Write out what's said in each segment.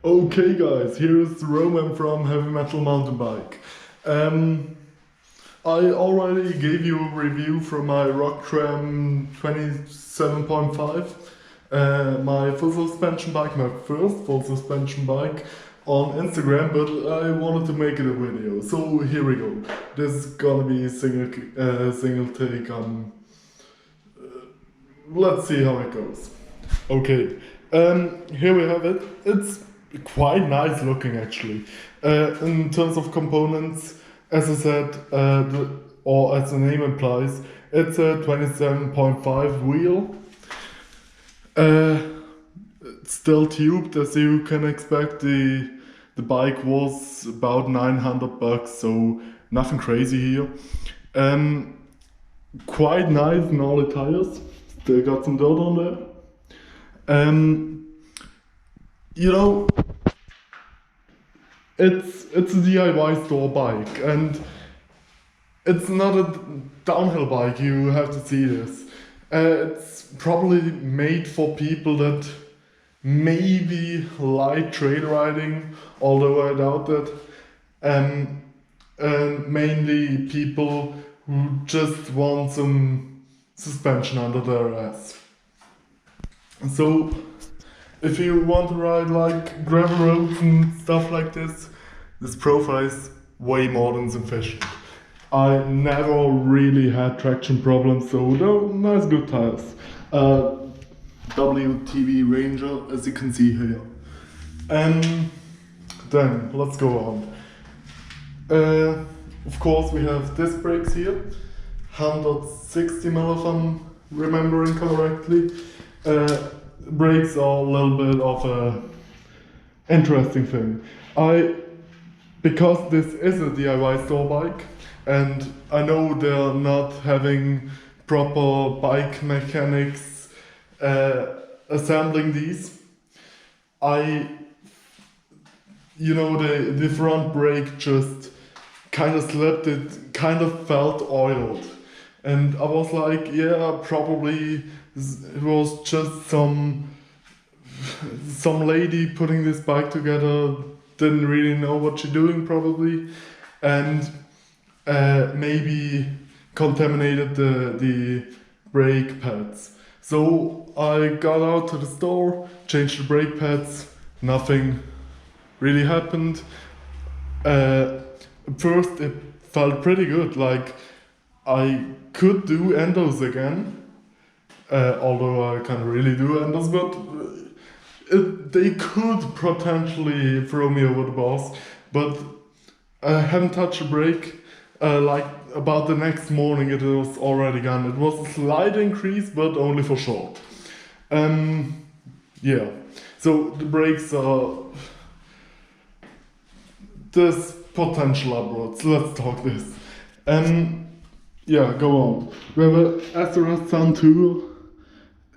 Okay guys, here's Roman from Heavy Metal Mountain Bike. I already gave you a review from my Rocktram 27.5, my full suspension bike, my first full suspension bike on Instagram, but I wanted to make it a video, so here we go. This is gonna be a single take. Let's see how it goes. Okay, here we have it. It's quite nice looking actually. In terms of components, as I said, or as the name implies, it's a 27.5 wheel. It's still tubed, as you can expect. The bike was about $900, so nothing crazy here. Quite nice gnarly tires. Still got some dirt on there. You know, it's a DIY store bike, and it's not a downhill bike. You have to see this. It's probably made for people that maybe like trail riding, although I doubt that. And mainly people who just want some suspension under their ass. So if you want to ride like gravel roads and stuff like this profile is way more than sufficient. I never really had traction problems, so they're nice good tires. WTV Ranger, as you can see here. And then let's go on. Of course we have disc brakes here, 160mm if I'm remembering correctly. Brakes are a little bit of a interesting thing. Because this is a DIY store bike, and I know they're not having proper bike mechanics assembling these. The front brake just kind of slipped, it kind of felt oiled. And I was like, yeah, probably it was just some lady putting this bike together, didn't really know what she's doing probably, and maybe contaminated the brake pads. So I got out to the store, changed the brake pads, nothing really happened. At first it felt pretty good, like I could do endos again, although I can't really do endos, but they could potentially throw me over the bus, but I haven't touched the brake. Like about the next morning it was already gone. It was a slight increase, but only for short. Yeah, so the brakes are... There's potential upwards, let's talk this. Yeah, go on. We have a SRS Sun 2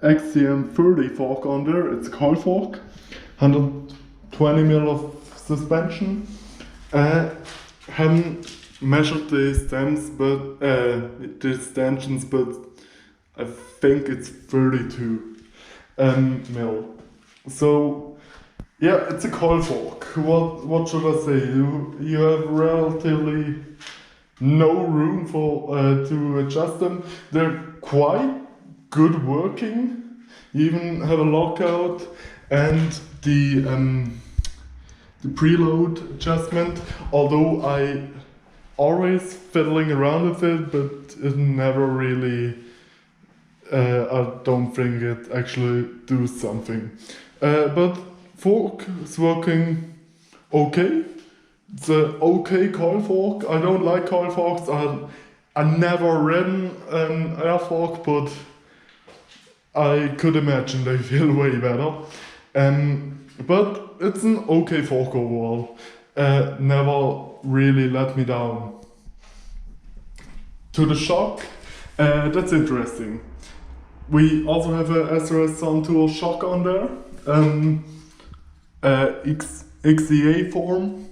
XCM30 fork on there. It's a coil fork, 120mm of suspension. Haven't measured the stems, but the extensions, but I think it's 32 mil. So yeah, it's a coil fork. What should I say? You have relatively no room for to adjust them. They're quite good working. You even have a lockout and the preload adjustment, although I always fiddling around with it, but it never really I don't think it actually do something. But fork is working okay. It's an okay coil fork. I don't like coil forks. I never ridden an air fork, but I could imagine they feel way better. But it's an okay fork overall. Never really let me down. To the shock, that's interesting. We also have a SRS Sun Tour shock on there, XEA form.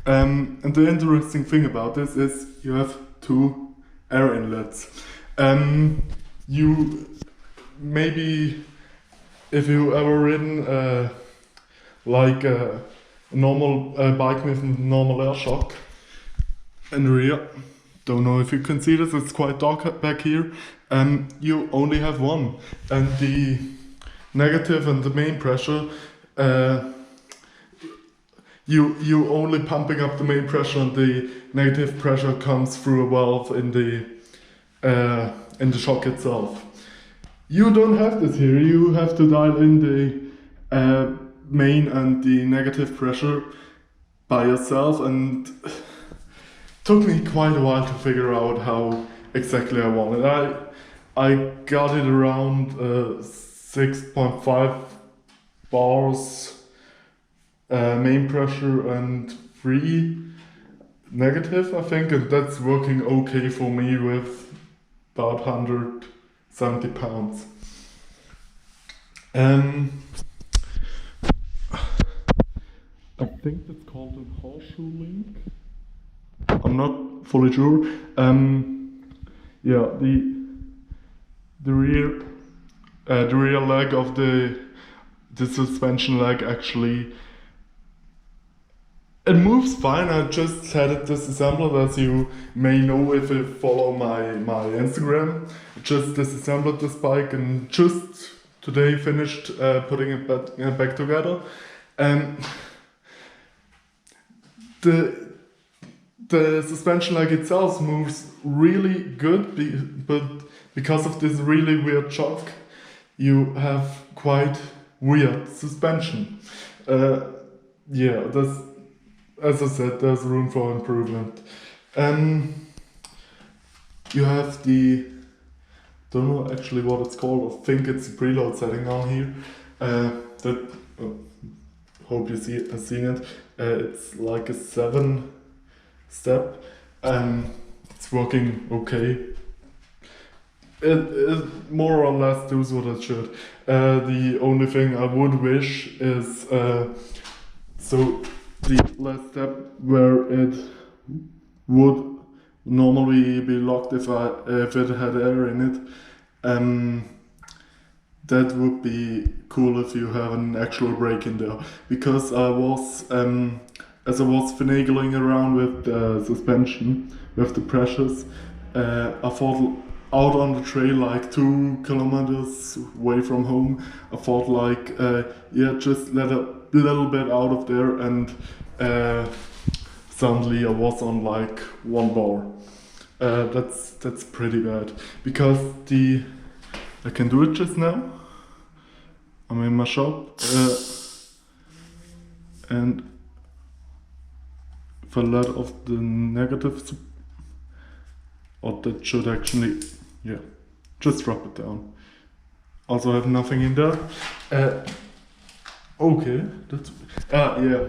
And the interesting thing about this is you have two air inlets. You maybe, if you ever ridden like a normal bike with normal air shock in the rear. Don't know if you can see this, it's quite dark back here. You only have one, and the negative and the main pressure, you only pumping up the main pressure, and the negative pressure comes through a valve in the shock itself. You don't have this here. You have to dial in the main and the negative pressure by yourself, and took me quite a while to figure out how exactly I want it. I got it around 6.5 bars main pressure and 3 negative, I think, and that's working okay for me with about 170 pounds. I think that's called a horseshoe link. I'm not fully sure. Yeah, the rear leg of the suspension leg actually, it moves fine. I just had it disassembled, as you may know if you follow my Instagram. Just disassembled this bike and just today finished putting it back together. The suspension leg itself moves really good, but because of this really weird shock, you have quite weird suspension. Yeah, that's, as I said, there's room for improvement. You have the, don't know actually what it's called, I think it's the preload setting on here. Hope you have seen it. It's like a 7-step. It's working okay. It more or less does what it should. The only thing I would wish is so the last step where it would normally be locked if it had air in it. That would be cool if you have an actual brake in there, because I was as I was finagling around with the suspension, with the pressures, I thought out on the trail like 2 kilometers away from home, I thought like, yeah, just let a little bit out of there, and suddenly I was on like 1 bar. That's pretty bad, because I can do it just now. I'm in my shop, and if I let off the negative, or that should actually, yeah, just drop it down. Also have nothing in there. Okay, that's, yeah.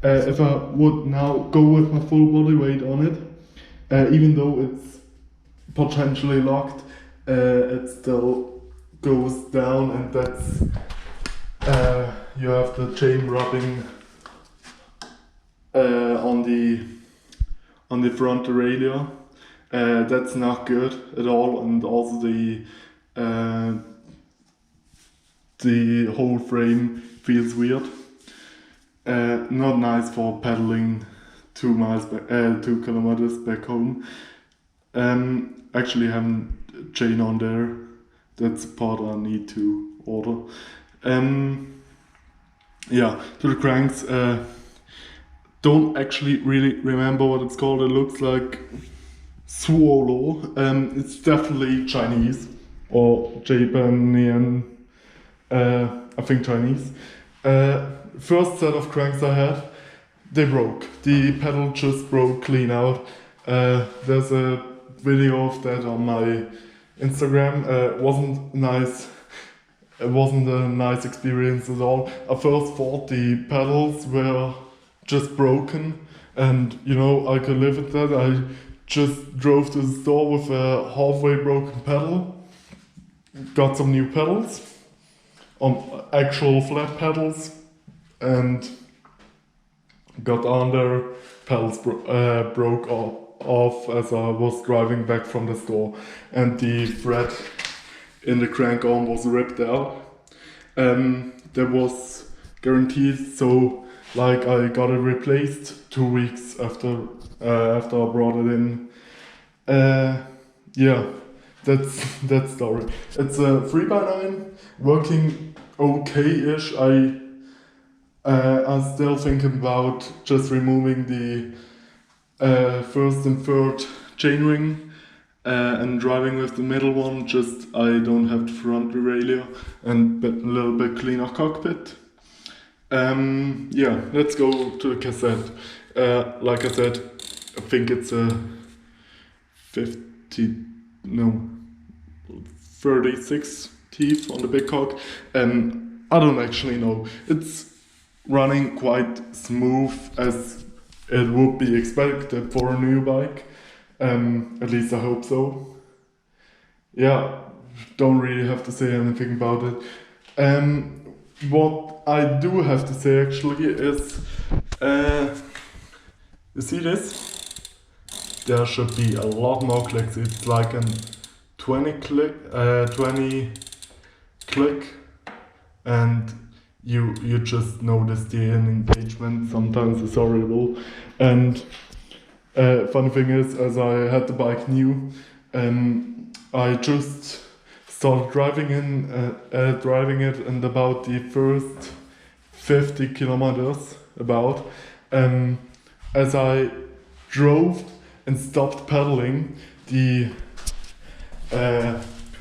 If I would now go with my full body weight on it, even though it's potentially locked, it still goes down, and that's, you have the chain rubbing on the front derailleur. That's not good at all, and also the whole frame feels weird. Not nice for pedaling 2 kilometers back home. Actually having a chain on there, that's the part I need to order. Yeah, to the cranks, don't actually really remember what it's called. It looks like Swallow. It's definitely Chinese or Japanian, I think Chinese. First set of cranks I had, they broke. The pedal just broke clean out. There's a video of that on my Instagram. It wasn't nice. It wasn't a nice experience at all. I first thought the pedals were just broken, and you know, I could live with that. I just drove to the store with a halfway broken pedal, got some new pedals, actual flat pedals, and got on there. Pedals broke off as I was driving back from the store, and the thread in the crank arm was ripped out. There was guaranteed. So like I got it replaced 2 weeks after I brought it in. Yeah, that's that story. It's a 3x9 working okay-ish. I'm still thinking about just removing the first and third chainring and driving with the middle one. Just I don't have the front derailleur and a little bit cleaner cockpit. Yeah, let's go to the Cassette. Like I said, I think it's a 36 teeth on the big cock. I don't actually know. It's running quite smooth as it would be expected for a new bike. At least I hope so. Yeah, don't really have to say anything about it. What I do have to say actually is, you see this? There should be a lot more clicks. It's like a 20 click, and you just notice the engagement. Sometimes it's horrible. And funny thing is, as I had the bike new, I just started driving it, and about the first 50 kilometers, as I drove and stopped pedaling, the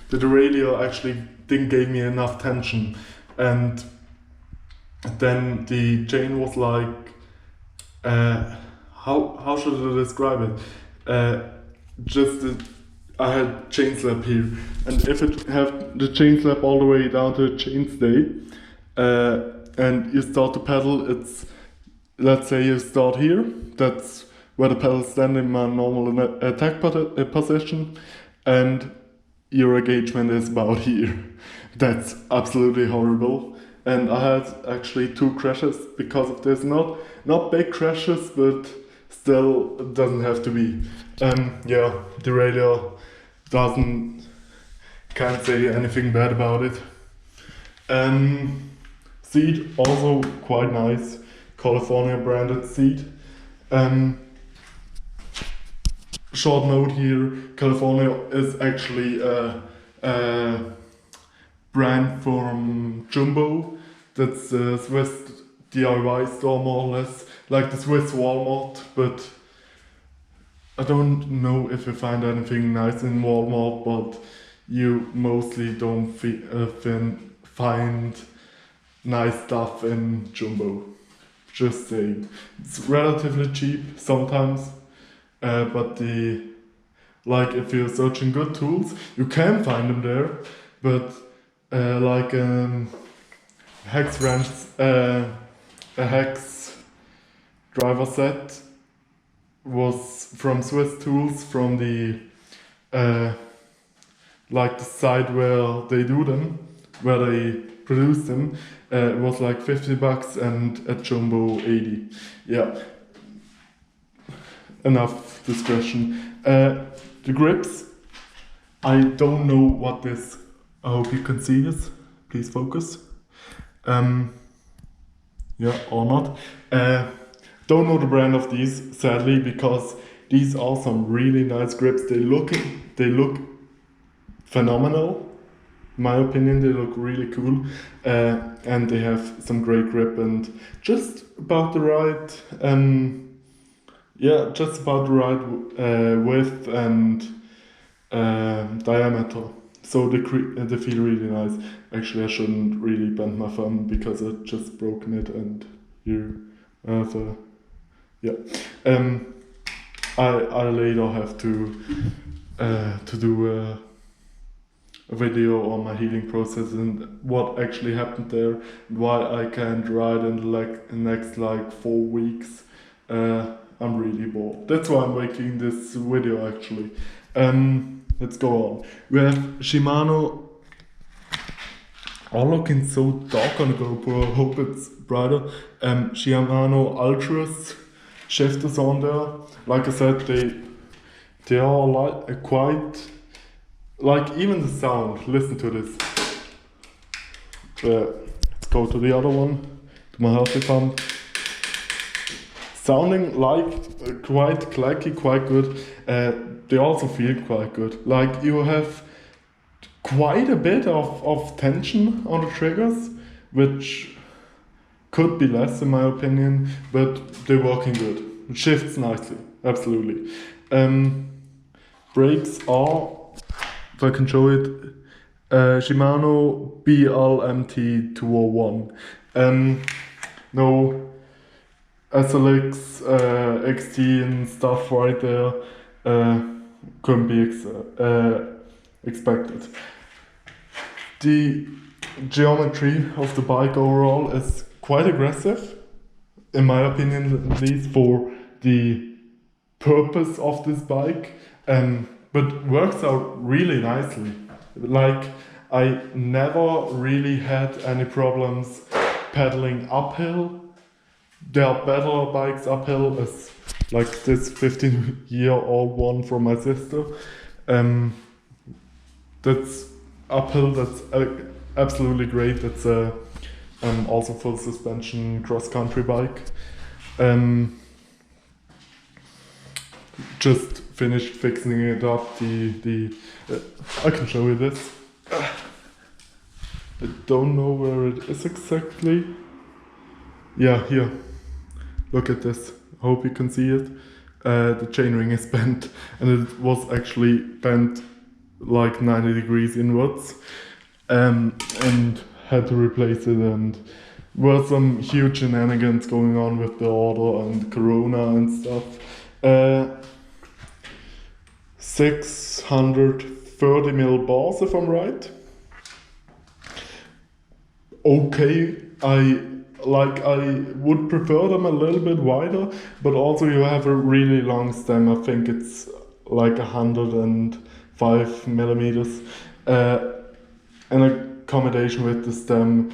derailleur actually didn't give me enough tension, and then the chain was like, how should I describe it? I had chain slap here, and if it have the chain slap all the way down to the chainstay, and you start to pedal, let's say you start here, that's where the pedals stand in my normal attack position, and your engagement is about here. That's absolutely horrible. And I had actually 2 crashes because of this. Not big crashes, but still it doesn't have to be. Yeah, derailleur can't say anything bad about it. Seat also quite nice, California branded seat. Short note here, California is actually a brand from Jumbo. That's a Swiss DIY store, more or less, like the Swiss Walmart, but I don't know if you find anything nice in Walmart, but you mostly don't find nice stuff in Jumbo. Just saying. It's relatively cheap sometimes, but if you're searching good tools, you can find them there, but like hex wrench, a hex driver set was from Swiss Tools, from the the side where they do them, where they produce them. It was like $50 and at Jumbo 80. Yeah. Enough discretion. The grips, I don't know what this. I hope you can see this. Please focus. Yeah, or not. Don't know the brand of these, sadly, because these are some really nice grips. They look phenomenal. In my opinion, they look really cool, and they have some great grip and just about the right, width and diameter. So they feel really nice. Actually, I shouldn't really bend my thumb because I just broken it, and I later have to do a video on my healing process and what actually happened there, why I can't ride in the next 4 weeks. I'm really bored. That's why I'm making this video actually. Let's go on. We have Shimano. All looking so dark on the GoPro. I hope it's brighter. Shimano Ultras shifters on there. Like I said, they are quite. Even the sound, listen to this. Let's go to the other one, the to my healthy pump. Sounding like quite clacky, quite good. They also feel quite good. Like you have quite a bit of tension on the triggers, which could be less in my opinion, but they're working good. It shifts nicely, absolutely. Brakes are, if I can show it, Shimano BLMT 201. No SLX, XT and stuff right there. Couldn't be expected. The geometry of the bike overall is quite aggressive, in my opinion, at least for the purpose of this bike, but works out really nicely. Like, I never really had any problems pedaling uphill. There are better bikes uphill, as like this 15-year-old one from my sister. That's uphill, that's absolutely great. That's also full suspension cross-country bike. Just finished fixing it up. I can show you this. I don't know where it is exactly. Yeah, here. Look at this. Hope you can see it. The chainring is bent, and it was actually bent like 90 degrees inwards, and had to replace it, and were some huge shenanigans going on with the order and Corona and stuff. 630mm bars, if I'm right. Okay, I would prefer them a little bit wider, but also you have a really long stem. I think it's like 105mm. In accommodation with the stem,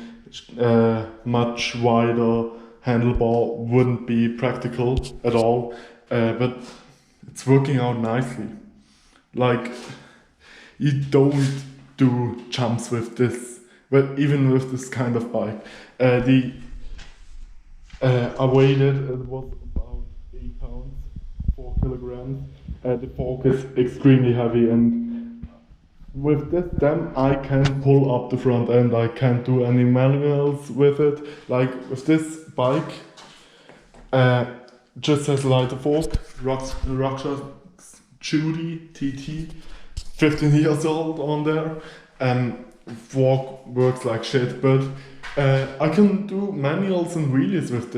much wider handlebar wouldn't be practical at all, but it's working out nicely. Like, you don't do jumps with this, but even with this kind of bike. I weighed it, it was about 8 pounds, 4 kilograms. The fork is extremely heavy, and with this stem I can pull up the front end. I can't do any manuals with it. Like with this bike, just has a lighter fork, Rocktram Judy TT, 15 years old on there. Fork works like shit, but I can do manuals and wheelies with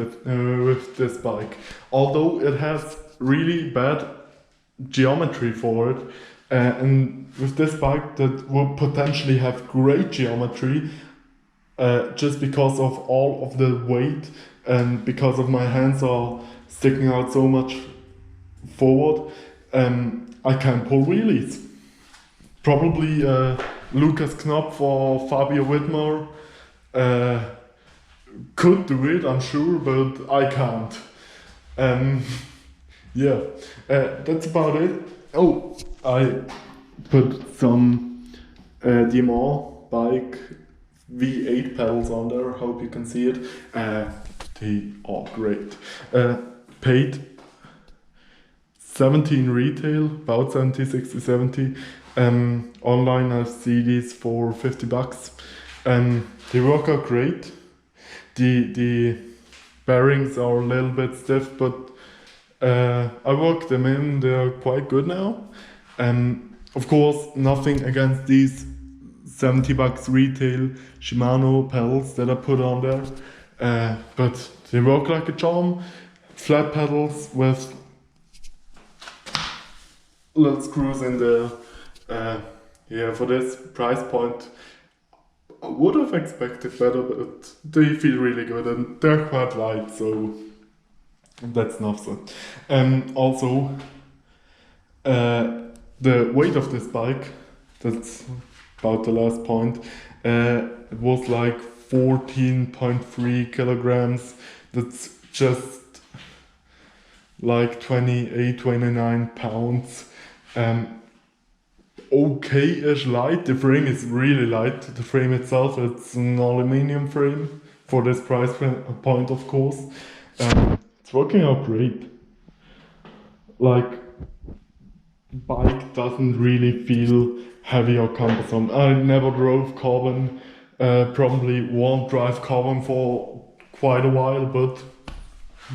this bike. Although it has really bad geometry for it, and with this bike that would potentially have great geometry, just because of all of the weight and because of my hands are sticking out so much forward, I can pull wheelies. Probably Lucas Knopf or Fabio Widmer could do it, I'm sure, but I can't. Yeah, that's about it. Oh, I put some DMR bike V8 pedals on there, hope you can see it. They are great. Paid 17 retail, about 70, 60, 70. Online I see these for $50. They work out great. The bearings are a little bit stiff, but I worked them in, they're quite good now. Of course, nothing against these $70 retail Shimano pedals that I put on there, but they work like a charm. Flat pedals with little screws in there. Yeah, for this price point, I would have expected better, but they feel really good and they're quite light, so that's enough. So, also, the weight of this bike, that's about the last point, it was like 14.3 kilograms. That's just like 28, 29 pounds. Okay-ish light. The frame is really light. The frame itself, it's an aluminium frame, for this price point, of course. It's working out great. Like, bike doesn't really feel heavy or cumbersome. I never drove carbon, probably won't drive carbon for quite a while, but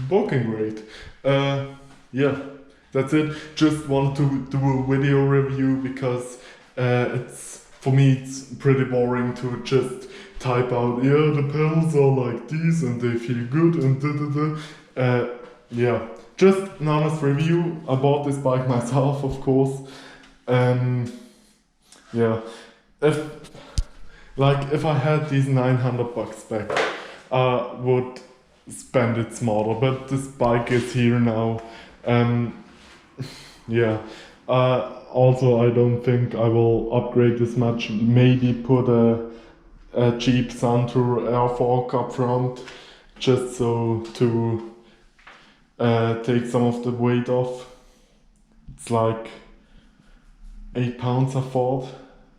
working great. Yeah, that's it. Just want to do a video review because for me it's pretty boring to just type out, yeah, the pedals are like these and they feel good and da. Yeah, just an honest review. I bought this bike myself, of course. Yeah, if I had these $900 back, I would spend it smarter. But this bike is here now. Yeah. Also, I don't think I will upgrade this much. Maybe put a cheap Suntour air fork up front, just so to take some of the weight off. It's like 8 pounds I thought,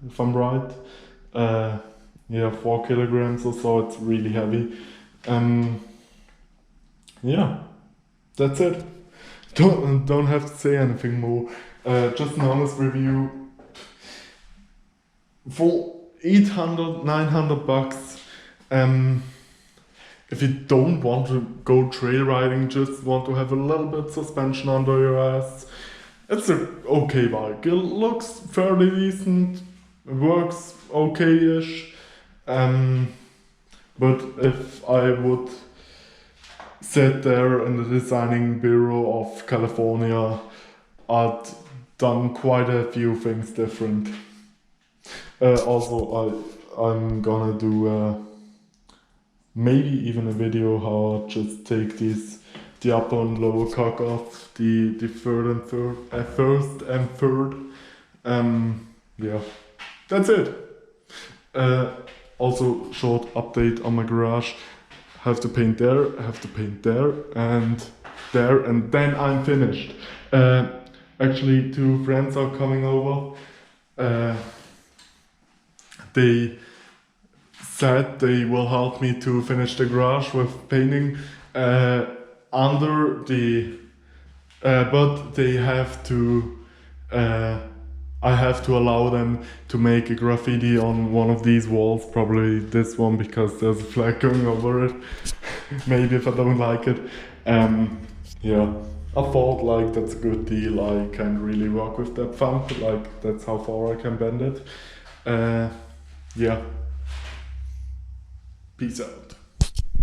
if I'm right. Yeah, 4 kilograms or so. It's really heavy. Yeah, that's it. Don't have to say anything more. Just an honest review. For 900 bucks, if you don't want to go trail riding, just want to have a little bit suspension under your ass, it's an okay bike. It looks fairly decent, it works okay-ish. But if I would sit there in the designing bureau of California, I'd done quite a few things different. Also, I'm gonna do maybe even a video how I just take the upper and lower cock off the first and third. Yeah, that's it. Also, short update on my garage. Have to paint there, have to paint there, and then I'm finished. Actually, 2 friends are coming over. They said they will help me to finish the garage with painting under the, but they have to, I have to allow them to make a graffiti on one of these walls, probably this one because there's a flag going over it. Maybe if I don't like it. Yeah, I thought like that's a good deal. I can't really work with that font, like that's how far I can bend it. Yeah. Peace out.